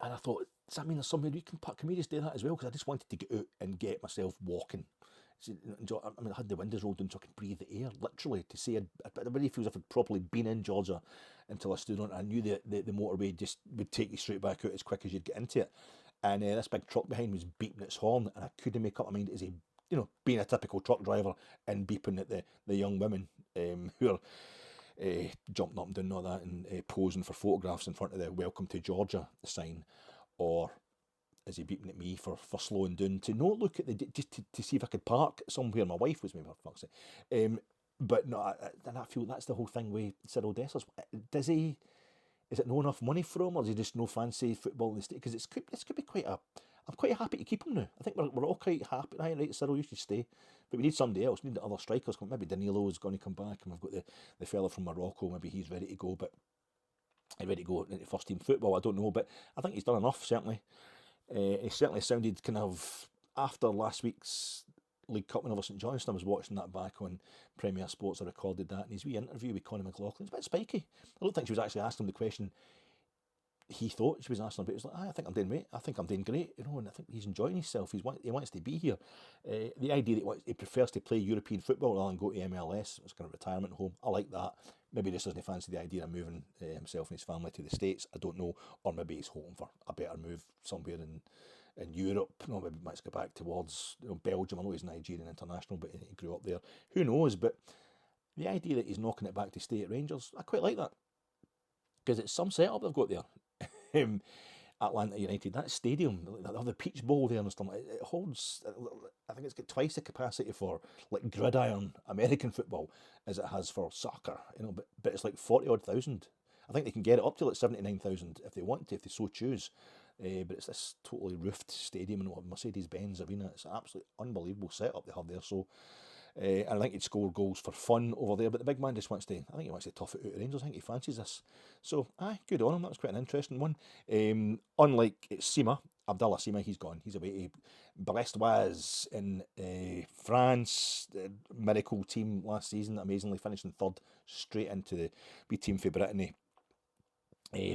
I thought, does that mean there's somewhere we can park? Can we just do that as well? Because I just wanted to get out and get myself walking. I mean, I had the windows rolled down so I could breathe the air, literally, to see. It really feels as if I'd properly been in Georgia until I stood on it. I knew the motorway just would take you straight back out as quick as you'd get into it. And this big truck behind was beeping its horn, and I couldn't make up my mind. Is he, being a typical truck driver and beeping at the young women who are jumping up and doing and all that, and posing for photographs in front of the "Welcome to Georgia" sign, or is he beeping at me for slowing down to not look at just to see if I could park somewhere my wife was, maybe, for fuck's sake. But no, and I feel that's the whole thing with Cyril Dessers. Does he? Is it no enough money for him, or is he just no fancy football in the state? Because this could be quite a. I'm quite happy to keep him now. I think we're all quite happy. Right, Cyril, you should stay. But we need somebody else. We need other strikers. Maybe Danilo's going to come back, and we've got the fella from Morocco. Maybe he's ready to go, but he's ready to go into first team football. I don't know, but I think he's done enough. Certainly, he certainly sounded kind of after last week's League Cup win over St Johnstone. I was watching that back on Premier Sports. I recorded that, and his wee interview with Conor McLaughlin's a bit spiky. I don't think she was actually asking him the question he thought she was asking him, but it was like, I think I'm doing great. I think I'm doing great, and I think he's enjoying himself. He wants to be here. The idea that he prefers to play European football rather than go to MLS, it's kind of retirement home. I like that. Maybe he just doesn't fancy the idea of moving himself and his family to the States. I don't know, or maybe he's hoping for a better move somewhere in Europe. Maybe he might go back towards Belgium. I know he's Nigerian international, but he grew up there. Who knows? But the idea that he's knocking it back to stay at Rangers, I quite like that, because it's some setup they've got there. Atlanta United, that stadium, the Peach Bowl there and stuff, it holds, I think it's got twice the capacity for like gridiron American football as it has for soccer, but it's like 40 odd thousand. I think they can get it up to like 79,000 if they want to, if they so choose. But it's this totally roofed stadium and Mercedes-Benz Arena. It's an absolutely unbelievable setup they have there. So and I think he'd score goals for fun over there, but the big man just wants to, tough it out of Rangers. I think he fancies this. So, good on him. That was quite an interesting one. Unlike Sima, Abdallah Sima, he's gone. He's away to Brestois in France. The miracle team last season, amazingly finishing third, straight into the B team for Brittany.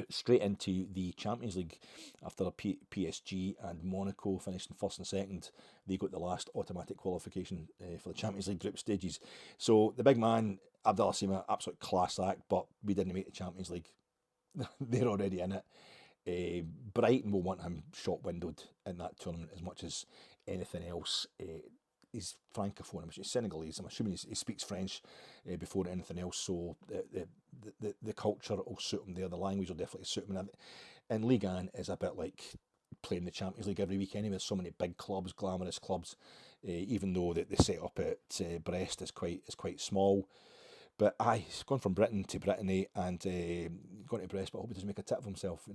Straight into the Champions League after PSG and Monaco finishing first and second. They got the last automatic qualification for the Champions League group stages. So the big man, Abdallah Sima, absolute class act, but we didn't make the Champions League. They're already in it. Brighton will want him shot windowed in that tournament as much as anything else. He's francophone, he's Senegalese. I'm assuming he speaks French before anything else, so the culture will suit him there. The language will definitely suit him. And Ligue 1 is a bit like playing the Champions League every week anyway. There's so many big clubs, glamorous clubs, even though the set up at Brest is quite small. But he's gone from Britain to Brittany and gone to Brest, but I hope he doesn't make a tit of himself.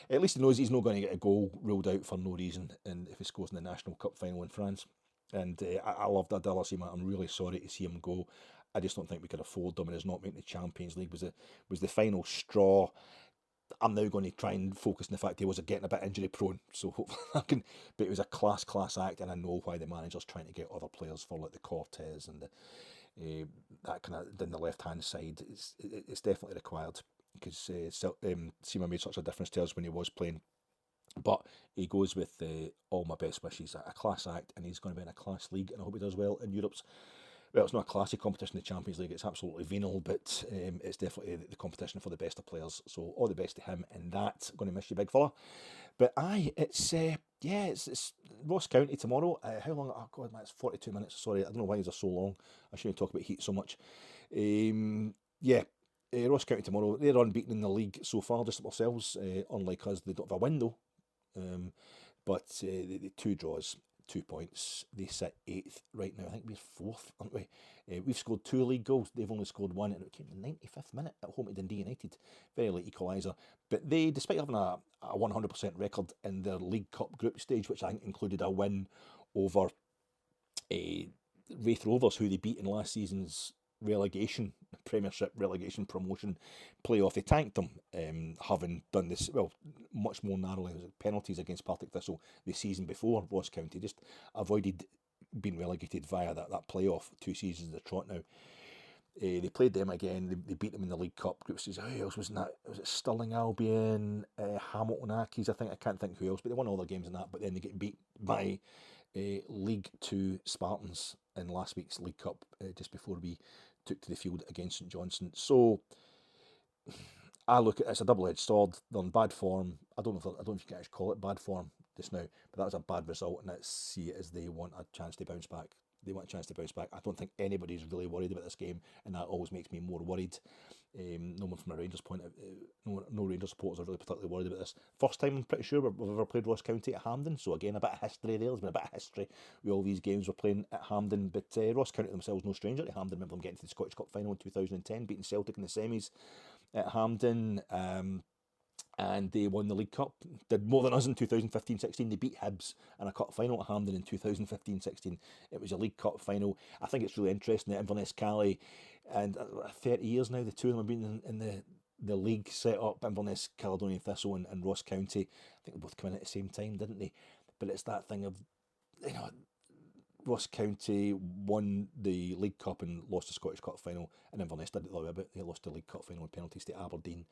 At least he knows he's not going to get a goal ruled out for no reason, and if he scores in the National Cup final in France. And I loved Abdallah Sima. I'm really sorry to see him go. I just don't think we could afford him, and his not making the Champions League was the final straw. I'm now going to try and focus on the fact he was getting a bit injury prone, so hopefully I can. But it was a class act, and I know why the manager's trying to get other players for like the Cortez and that kind of down the left hand side. It's definitely required because Sima made such a difference to us when he was playing. But he goes with all my best wishes. A class act, and he's going to be in a class league, and I hope he does well in Europe's. Well, it's not a classy competition, the Champions League. It's absolutely venal, but it's definitely the competition for the best of players. So all the best to him in that. Going to miss you, big fella. But it's Ross County tomorrow. How long? Oh God, man, it's 42 minutes. Sorry, I don't know why these are so long. I shouldn't talk about heat so much. Ross County tomorrow. They're unbeaten in the league so far, just like ourselves. Unlike us, they don't have a win though. But the two draws. 2 points. They sit 8th right now. I think we're 4th, aren't we? We've scored 2 league goals. They've only scored 1, and it came in the 95th minute at home to Dundee United. Very late equaliser. But they, despite having a 100% record in their League Cup group stage, which I think included a win over Wraith Rovers, who they beat in last season's Premiership relegation promotion playoff, they tanked them, having done this, well, much more narrowly. It was penalties against Partick Thistle the season before. Ross County just avoided being relegated via that playoff 2 seasons in the trot now. They played them again. They beat them in the League Cup group stage. Who else was in that? Was it Stirling Albion, Hamilton Accies? I can't think who else, but they won all their games in that. But then they get beat by League Two Spartans in last week's League Cup, just before we took to the field against St Johnstone. So I look at it as a double-edged sword. They're in bad form. I don't know if you can actually call it bad form just now, but that was a bad result, and let's see it as they want a chance to bounce back. They want a chance to bounce back. I don't think anybody's really worried about this game, and that always makes me more worried. No one from a Rangers point of no Rangers supporters are really particularly worried about this. First time I'm pretty sure we've ever played Ross County at Hampden, so again a bit of history there. There's been a bit of history with all these games we're playing at Hampden, but Ross County themselves no stranger to Hampden. Remember them getting to the Scottish Cup final in 2010, beating Celtic in the semis at Hampden. And they won the League Cup. Did more than us in 2015-16. They beat Hibs in a cup final at Hampden in 2015-16. It was a League Cup final. I think it's really interesting that Inverness Cali, and 30 years now, the two of them have been in the league set up. Inverness, Caledonian Thistle and Ross County. I think they both came in at the same time, didn't they? But it's that thing of, Ross County won the League Cup and lost the Scottish Cup final, and Inverness did it the other way about. They lost the League Cup final in penalties to Aberdeen,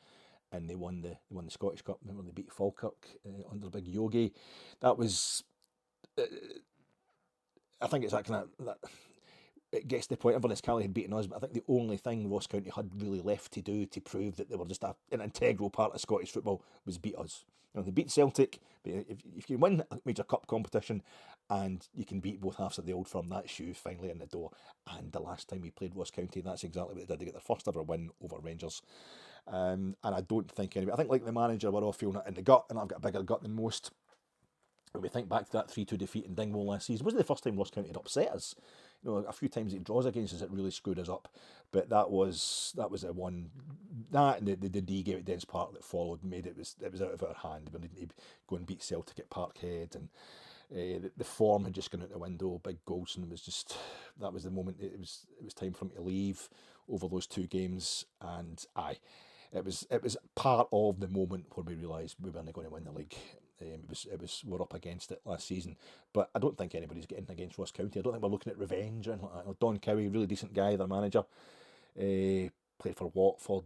and they won the Scottish Cup. Remember they beat Falkirk under Big Yogi. That was, I think it's that kind of that. It gets to the point. Inverness Cali had beaten us, but I think the only thing Ross County had really left to do to prove that they were just an integral part of Scottish football was beat us. They beat Celtic, but if you can win a major cup competition and you can beat both halves of the Old Firm, that's you finally in the door. And the last time we played Ross County, that's exactly what they did. They get their first ever win over Rangers. And I don't think anybody, I think like the manager, we're all feeling it in the gut, and I've got a bigger gut than most. When we think back to that 3-2 defeat in Dingwall last season, it wasn't the first time Ross County had upset us. A few times it draws against us, it really screwed us up. But that was the one, that and the Dundee game at Dens Park that followed made it was out of our hand. We didn't go and beat Celtic at Parkhead, and the form had just gone out the window. Big Golson was just, that was the moment. It was time for him to leave over those 2 games, and it was part of the moment where we realised we weren't going to win the league. It was we're up against it last season, but I don't think anybody's getting against Ross County. I don't think we're looking at revenge or anything like that. Don Cowie, really decent guy, their manager, played for Watford,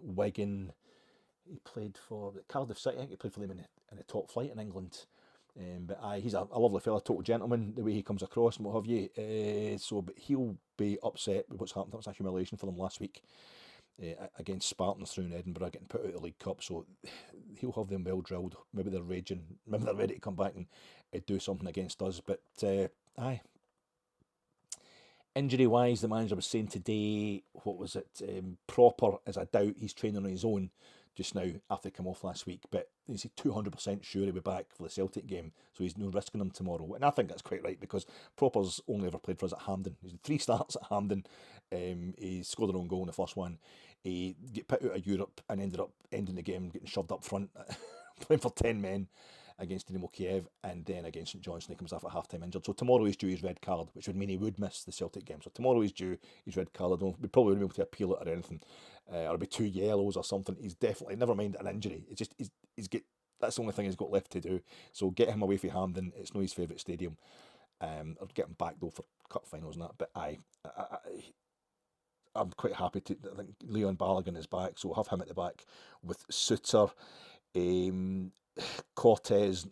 Wigan. He played for Cardiff City. I think he played for them in the top flight in England. But he's a lovely fella, total gentleman, the way he comes across and what have you. But he'll be upset with what's happened. That was a humiliation for them last week. Against Spartans through in Edinburgh, getting put out of the League Cup, so he'll have them well drilled. Maybe they're raging, maybe they're ready to come back and do something against us. But injury wise, the manager was saying today, what was it? Proper is a doubt. He's training on his own just now after he came off last week, but he's 200% sure he'll be back for the Celtic game, so he's no risking him tomorrow. And I think that's quite right, because Proper's only ever played for us at Hampden. He's had 3 starts at Hampden. He scored an own goal in the first one. He got put out of Europe and ended up ending the game getting shoved up front, playing for 10 men against Dynamo Kiev, and then against St Johnstone he comes off at half-time injured. So tomorrow he's due his red card, which would mean he would miss the Celtic game. So tomorrow he's due his red card. We probably wouldn't be able to appeal it or anything, or it'll be 2 yellows or something. He's definitely, never mind an injury, it's just that's the only thing he's got left to do. So get him away from Hampden. It's not his favourite stadium. Or get him back though for cup finals and that. But I'm quite happy to. I think Leon Balogun is back, so we'll have him at the back with Suter. Cortez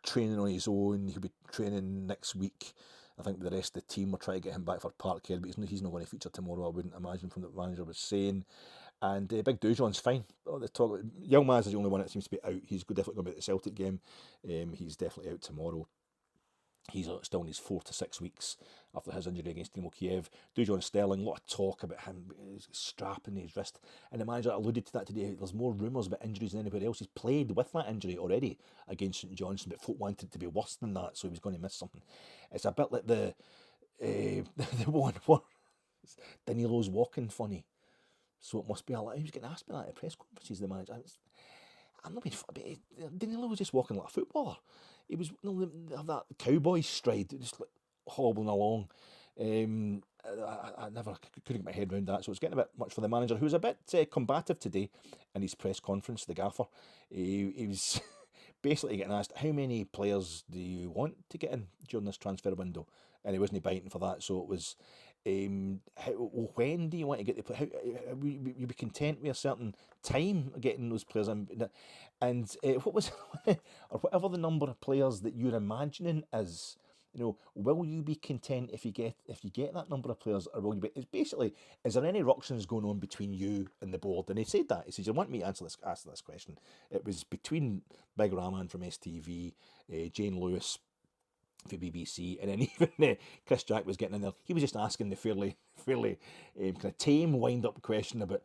training on his own. He'll be training next week. I think the rest of the team will try to get him back for Parkhead, but he's not going to feature tomorrow, I wouldn't imagine, from what the manager was saying. And Big Dujon's fine. Yilmaz is the only one that seems to be out. He's definitely going to be at the Celtic game. He's definitely out tomorrow. He's still in his 4 to 6 weeks after his injury against Dynamo Kiev. Dujon Sterling, a lot of talk about him strapping his wrist. And the manager alluded to that today. There's more rumours about injuries than anybody else. He's played with that injury already against St Johnstone, but folk wanted it to be worse than that, so he was going to miss something. It's a bit like the the one where Danilo's walking funny. So it must be a lot. He was getting asked me that at press conferences, the manager. I'm not being funny, but Danilo was just walking like a footballer. He was that cowboy stride, just like hobbling along. I never couldn't get my head around that, so it's getting a bit much for the manager, who was a bit combative today in his press conference. The gaffer, he was basically getting asked, "How many players do you want to get in during this transfer window?" And he wasn't biting for that, so it was. When do you want to get the play? How you be content with a certain time getting those players in? And what was or whatever the number of players that you're imagining is, will you be content if you get that number of players, or will you be? It's basically, is there any ructions going on between you and the board? And he said that. He says, "You want me to answer this question?" It was between Big Rahman from STV, Jane Lewis for BBC, and then even Chris Jack was getting in there. He was just asking the fairly kind of tame wind-up question about,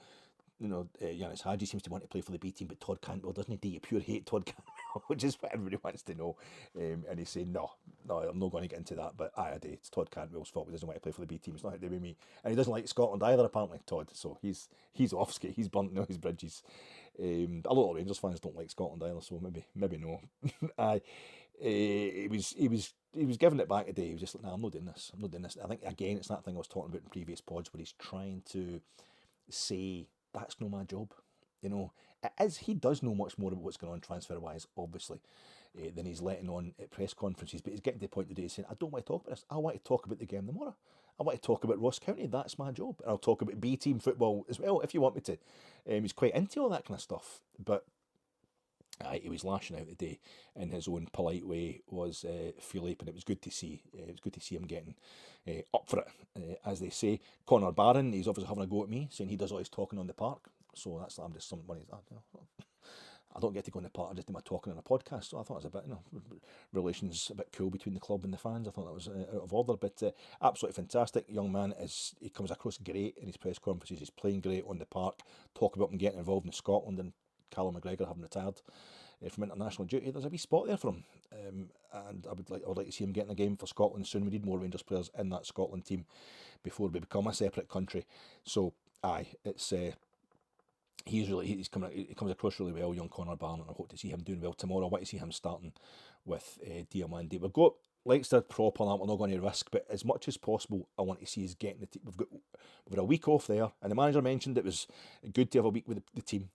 Yanis Hadji seems to want to play for the B team, but Todd Cantwell doesn't he? Do you pure hate Todd Cantwell? Which is what everybody wants to know. And he's saying, no, I'm not going to get into that, but I do. It's Todd Cantwell's fault. He doesn't want to play for the B team. It's not to do with me. And he doesn't like Scotland either, apparently, Todd. So he's off skate. He's burnt his bridges. A lot of Rangers fans don't like Scotland either, so maybe no. He was giving it back today. He was just like, "Nah, I'm not doing this. I'm not doing this." I think again, it's that thing I was talking about in previous pods, where he's trying to say that's not my job. It is. He does know much more about what's going on transfer wise, obviously, than he's letting on at press conferences. But he's getting to the point today saying, "I don't want to talk about this. I want to talk about the game tomorrow. I want to talk about Ross County. That's my job. And I'll talk about B team football as well if you want me to." He's quite into all that kind of stuff, but. He was lashing out today in his own polite way, was Philippe, and it was good to see. It was good to see him getting up for it, as they say. Connor Barron, he's obviously having a go at me, saying he does all his talking on the park. So I'm just somebody. I don't get to go in the park. I just do my talking on a podcast. So I thought it was a bit, relations a bit cool between the club and the fans. I thought that was out of order, but absolutely fantastic. Young man he comes across great in his press conferences. He's playing great on the park. Talk about him getting involved in Scotland and Callum McGregor having retired from international duty. There's a wee spot there for him, and I would like to see him getting a game for Scotland soon. We need more Rangers players in that Scotland team before we become a separate country. So, it's he comes across really well, young Connor Barron, and I hope to see him doing well tomorrow. I want to see him starting with Diamande. We've got Leinster prop on that. We're not going to risk, but as much as possible, I want to see us getting the team. We've got a week off there, and the manager mentioned it was good to have a week with the team.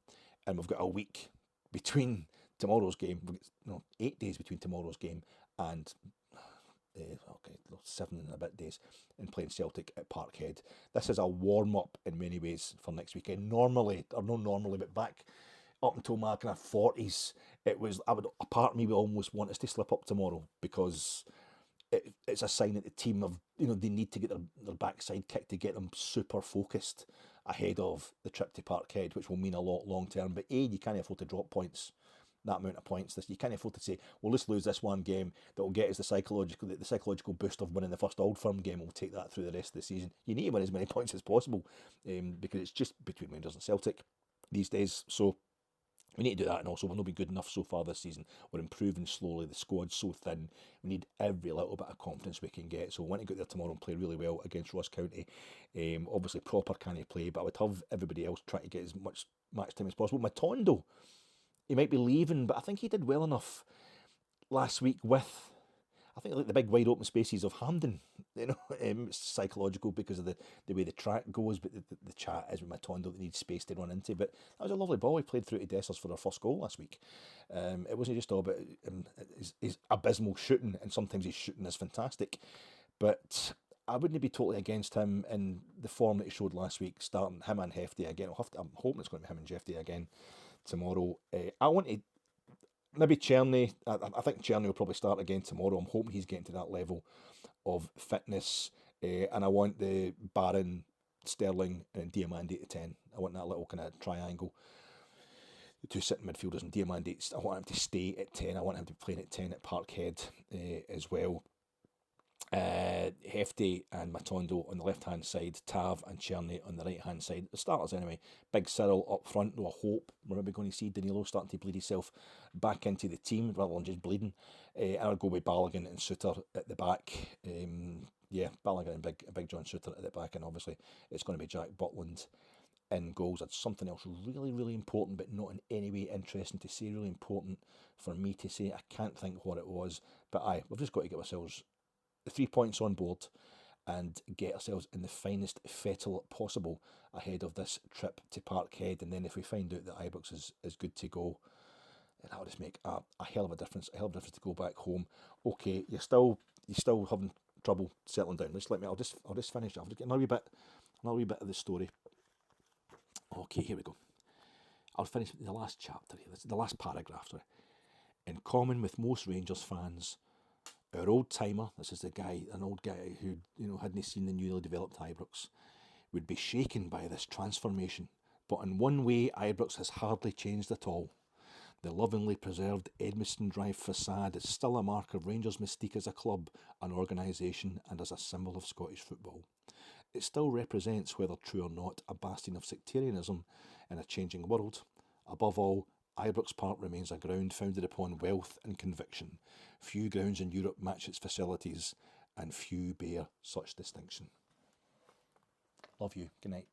And we've got a week between tomorrow's game. We've got 8 days between tomorrow's game and 7 and a bit days in playing Celtic at Parkhead. This is a warm-up in many ways for next weekend. But back up until my kind of 40s, a part of me would almost want us to slip up tomorrow, because it's a sign that the team they need to get their backside kicked to get them super focused ahead of the trip to Parkhead, which will mean a lot long term. But you can't afford to drop points, that amount of points. You can't afford to say, well, let's lose this one game that will get us the psychological boost of winning the first Old Firm game. We'll take that through the rest of the season. You need to win as many points as possible, because it's just between Rangers and Celtic these days. So we need to do that, and also we've not been good enough so far this season. We're improving slowly. The squad's so thin. We need every little bit of confidence we can get. So we want to go there tomorrow and play really well against Ross County. Obviously, proper can he play, but I would have everybody else try to get as much match time as possible. Matondo, he might be leaving, but I think he did well enough last week with, I think, like the big wide open spaces of Hampden. It's psychological because of the way the track goes, but the chat is with Matondo that needs space to run into. But that was a lovely ball. He played through to Dessers for their first goal last week. It wasn't just all about his abysmal shooting, and sometimes his shooting is fantastic. But I wouldn't be totally against him in the form that he showed last week, starting him and Hefty again. I'm hoping it's going to be him and Hefty again tomorrow. I want to. Maybe Czerny. I think Czerny will probably start again tomorrow. I'm hoping he's getting to that level of fitness. And I want the Barron, Sterling and Diamande to 10. I want that little kind of triangle. The two sitting midfielders, and Diamande, I want him to stay at 10. I want him to be playing at 10 at Parkhead as well. Hefty and Matondo on the left-hand side, Tav and Cherny on the right-hand side. The starters anyway. Big Cyril up front, no, I hope we're maybe going to see Danilo starting to bleed himself back into the team rather than just bleeding. I'll go with Balogun and Suter at the back. Yeah, Balogun and Big John Suter at the back, and obviously it's going to be Jack Butland in goals. That's something else really, really important, but not in any way interesting to say, really important for me to say. I can't think what it was, but we've just got to get ourselves the 3 points on board and get ourselves in the finest fettle possible ahead of this trip to Parkhead. And then if we find out that Ibrox is good to go, that'll just make a hell of a difference. A hell of a difference to go back home. Okay, you're still having trouble settling down. Just let me. I'll just finish. I'll just get another wee bit of the story. Okay, here we go. I'll finish the last chapter here. This is the last paragraph. Sorry. In common with most Rangers fans, our old timer, this is an old guy who hadn't seen the newly developed Ibrox, would be shaken by this transformation. But in one way, Ibrox has hardly changed at all. The lovingly preserved Edmiston Drive facade is still a mark of Rangers' mystique as a club, an organisation, and as a symbol of Scottish football. It still represents, whether true or not, a bastion of sectarianism in a changing world. Above all, Ibrox Park remains a ground founded upon wealth and conviction. Few grounds in Europe match its facilities, and few bear such distinction. Love you. Good night.